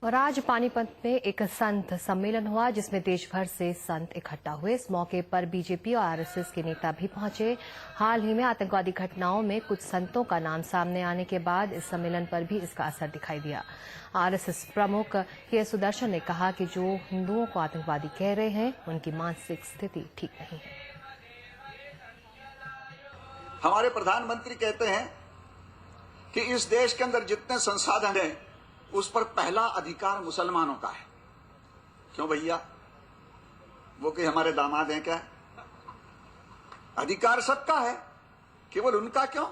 और आज पानीपत में एक संत सम्मेलन हुआ जिसमें देश भर से संत इकट्ठा हुए। इस मौके पर बीजेपी और आरएसएस के नेता भी पहुंचे। हाल ही में आतंकवादी घटनाओं में कुछ संतों का नाम सामने आने के बाद इस सम्मेलन पर भी इसका असर दिखाई दिया। आरएसएस प्रमुख के सुदर्शन ने कहा कि जो हिंदुओं को आतंकवादी कह रहे हैं उनकी मानसिक स्थिति ठीक नहीं है। हमारे प्रधानमंत्री कहते हैं कि इस देश के अंदर जितने संसाधन हैं उस पर पहला अधिकार मुसलमानों का है। क्यों भैया, वो कि हमारे दामाद हैं क्या? अधिकार सबका है, केवल उनका क्यों?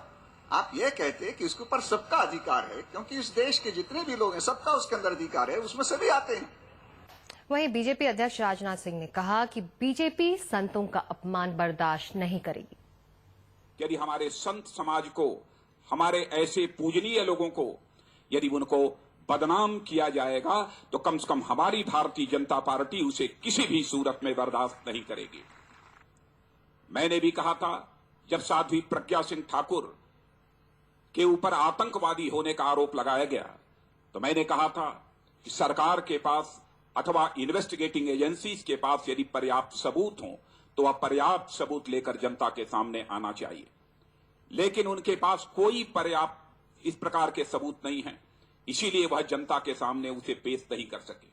आप ये कहते कि इसके ऊपर सबका अधिकार है क्योंकि इस देश के जितने भी लोग हैं सबका उसके अंदर अधिकार है, उसमें सभी आते हैं। वहीं बीजेपी अध्यक्ष राजनाथ सिंह ने कहा कि बीजेपी संतों का अपमान बर्दाश्त नहीं करेगी। यदि हमारे संत समाज को, हमारे ऐसे पूजनीय लोगों को यदि उनको बदनाम किया जाएगा तो कम से कम हमारी भारतीय जनता पार्टी उसे किसी भी सूरत में बर्दाश्त नहीं करेगी। मैंने भी कहा था, जब साध्वी प्रज्ञा सिंह ठाकुर के ऊपर आतंकवादी होने का आरोप लगाया गया तो मैंने कहा था कि सरकार के पास अथवा इन्वेस्टिगेटिंग एजेंसीज के पास यदि पर्याप्त सबूत हों तो वह पर्याप्त सबूत लेकर जनता के सामने आना चाहिए, लेकिन उनके पास कोई पर्याप्त इस प्रकार के सबूत नहीं है, इसीलिए वह जनता के सामने उसे पेश नहीं कर सके।